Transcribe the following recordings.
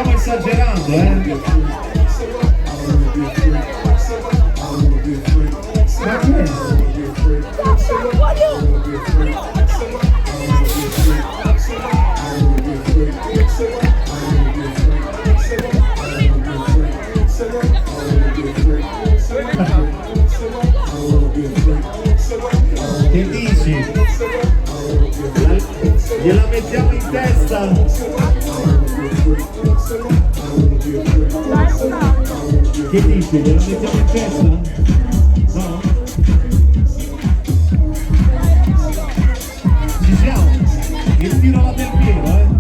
stiamo esagerando, Ma che è? Che dici? Gliela mettiamo in testa? Che dici? Gliela mettiamo in testa? No? Ci siamo? Il tiro va del pieno,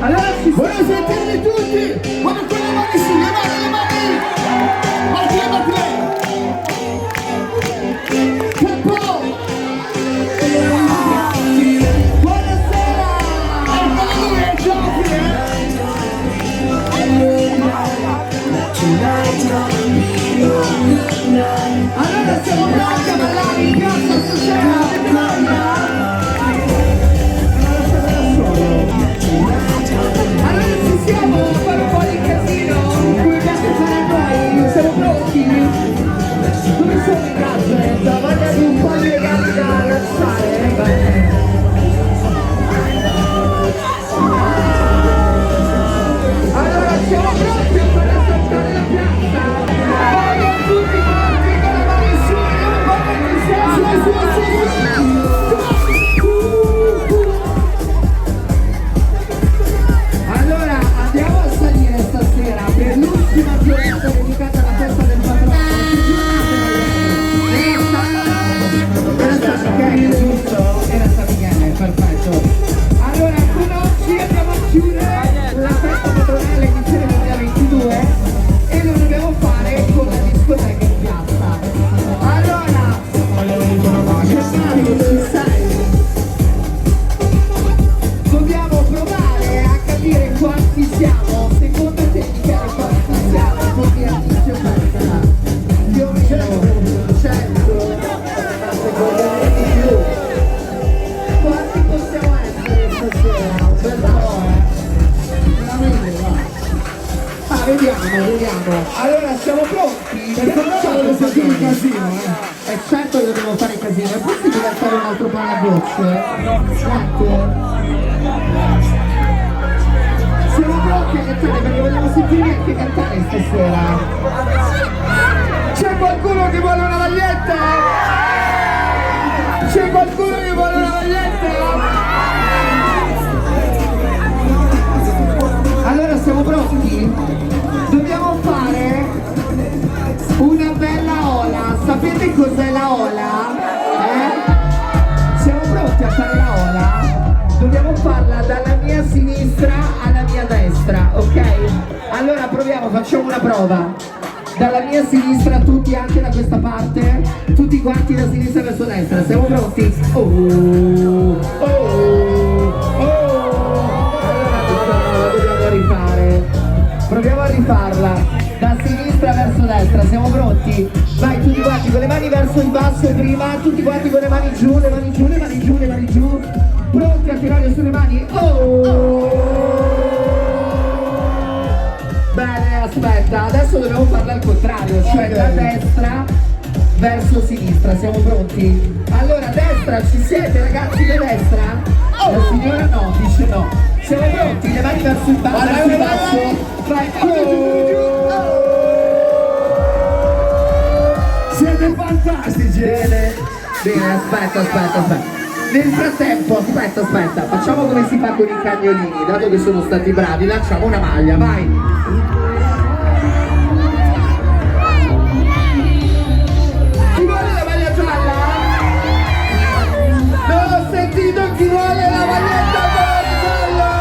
Allora voglio sentirli tutti, con le mani su, le mani, batte. Capo! Buonasera! Alleluia, Giofi, Allora siamo pronti a ballare in piazza stasera, Allora ci siamo a fare un po' di casino, come piace fare a noi, siamo pronti? Come sono i gadget? Voglia di un po' di regali da lanciare? Allora siamo pronti a fare saltare la piazza? Voglio tutti quanti con le mani su, un po' di su. Allora andiamo a salire stasera per l'ultima giornata dedicata alla festa del patrono. Era stato ok, giusto? Era stato bene, perfetto. Allora con oggi andiamo a chiudere la festa patronale iniziale 2022 e lo dobbiamo fare con la discoteca in piazza. Allora, ci sei? Dobbiamo provare a capire quanti siamo, secondo te Michele quanti siamo, così all'inizio festa, più o meno 100, secondo me di più. Quanti possiamo essere stasera? Un bel po', una meglio, va. Vediamo. Allora siamo pronti? Per cominciare sentire il casino, È certo che dobbiamo fare casino, è possibile fare un altro pane a gocce? Grazie. Siamo pronti a cantare perché vogliamo sentirvi anche cantare stasera. C'è qualcuno che vuole una maglietta? C'è qualcuno che vuole una maglietta? Allora siamo pronti? Dobbiamo fare una bella ola. Sapete cos'è la ola? Siamo pronti a fare la ola? Dobbiamo farla dalla mia sinistra alla mia destra, ok? Allora proviamo, facciamo una prova. Dalla mia sinistra tutti anche da questa parte, tutti quanti da sinistra verso destra. Siamo pronti? Allora dobbiamo rifare. Proviamo a rifarla. Da sinistra verso destra, siamo pronti? Vai tutti quanti con le mani verso il basso prima, tutti quanti con le mani giù, le mani giù, le mani giù, le mani giù. Pronti a tirare sulle mani? aspetta, adesso dobbiamo farlo al contrario, cioè da destra verso sinistra, siamo pronti? Allora, a destra, ci siete ragazzi da destra? La signora no, dice no. Siamo pronti? Le mani verso il basso, verso il basso. Vai, Siete fantastici! Bene, bene, aspetta. Nel frattempo, aspetta, facciamo come si fa con i cagnolini, dato che sono stati bravi, lanciamo una maglia, vai! Chi vuole la maglia gialla? Non ho sentito chi vuole la maglietta gialla!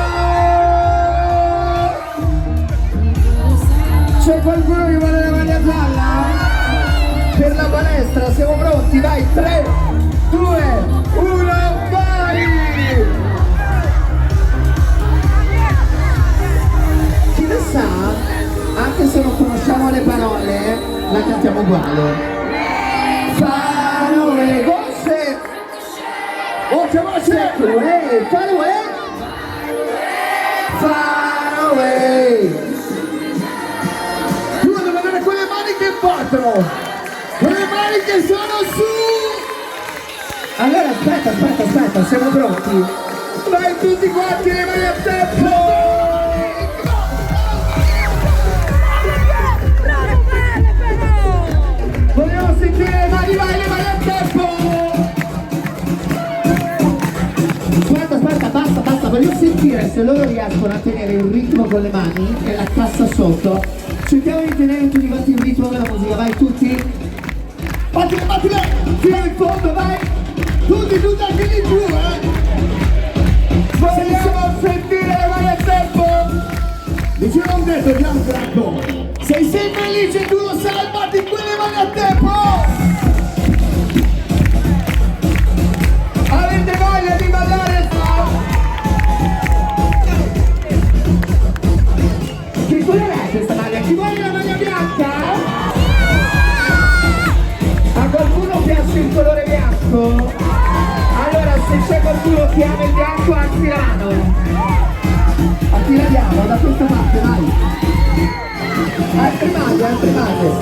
C'è qualcuno che vuole la maglia gialla? Per la palestra, siamo pronti, vai, 3, 2, 1, vai! Chi ne sa, anche se non conosciamo le parole, la cantiamo uguale. Far away, voce! Far away! Far away! Tu devi vedere quelle mani che battono! Quelle mani che sono su! Allora aspetta, siamo pronti? Vai tutti quanti le mani a tempo! Vogliamo sentire le mani, vai, le mani a tempo! Aspetta, basta, voglio sentire se loro riescono a tenere il ritmo con le mani e la cassa sotto. Cerchiamo di tenere tutti quanti il ritmo della musica, vai tutti! Battile! Fino in fondo, vai! Tutti anche di giù, Vogliamo sentire le mani a tempo! Dice non detto Gianfranco! Se sei felice tu lo sai, batti quelle mani a tempo! Avete voglia di ballare? Che colore è questa maglia? Chi vuole la maglia bianca? A qualcuno piace il colore bianco? Allora se c'è qualcuno che ama il bianco alzi la mano. A chi la diamo? Da questa parte, vai! Altre maglie.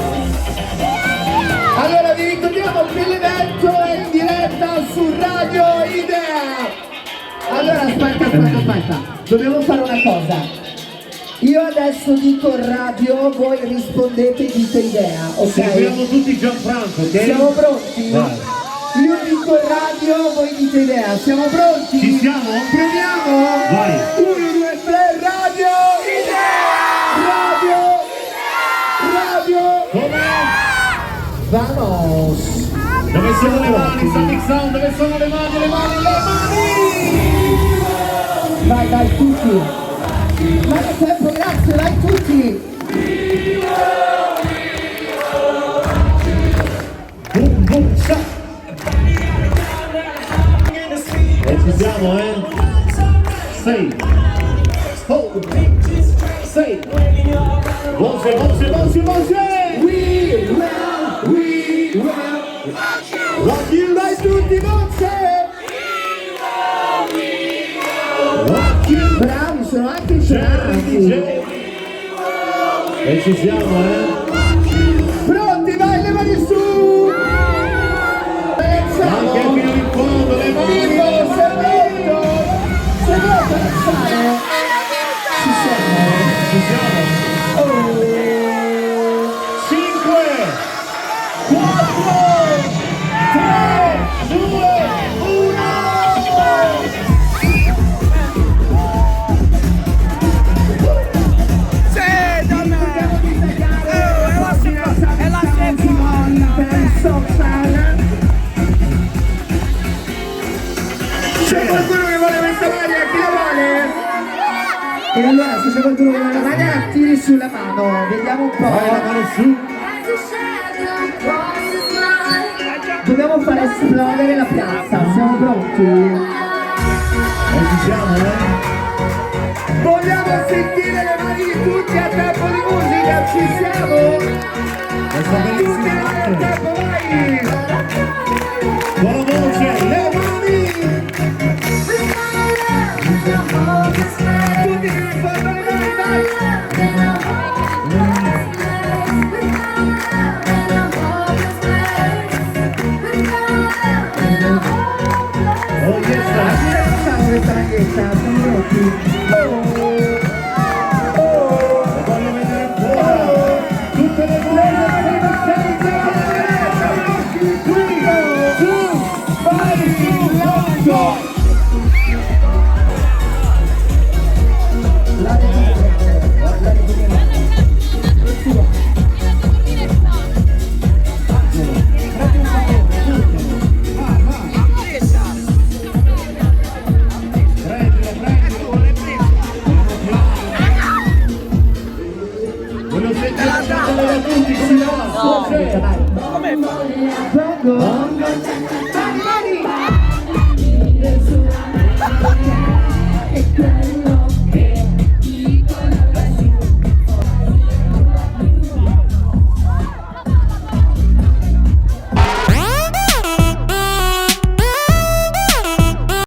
Allora vi ricordiamo che l'evento è in diretta su Radio Idea. Allora aspetta. Dobbiamo fare una cosa. Io adesso dico radio, voi rispondete e dite idea, ok? Seguiamo tutti Gianfranco, ok? Siamo pronti? Vai. Io dico radio, voi dite idea, siamo pronti? Ci siamo? Proviamo? Vai. 1, 2, 3, radio! Radio! Come? Vamos! Dove sono le mani, Static Sound? Dove sono le mani? Vai tutti! Vai a tempo, grazie, vai tutti! Boom, shot! E ci siamo, 6 hold 6 voce! We will Rock you! vai tutti, voce! Rock you! Bravi, sono anche i C'è il cenati! DJ. E ci siamo, Pronti, vai, le mani su! Anche fino in fondo, le mani! Se pronto a danzare? Ci siamo! Ci siamo! 5 4 3 2 1 C'è qualcuno che vuole questa maglia? Chi la vuole? E allora se c'è qualcuno che vuole la maglia la tiri sulla mano, vediamo un Vai la po'. mano su! Dobbiamo far esplodere la piazza, siamo pronti? E ci siamo, Vogliamo sentire le mani di tutti a tempo di musica, ci siamo? Questa Tutti bellissima a notte! tempo, vai! Buona voce! Le mani! Tutti che fanno le mani, vai! Bongo,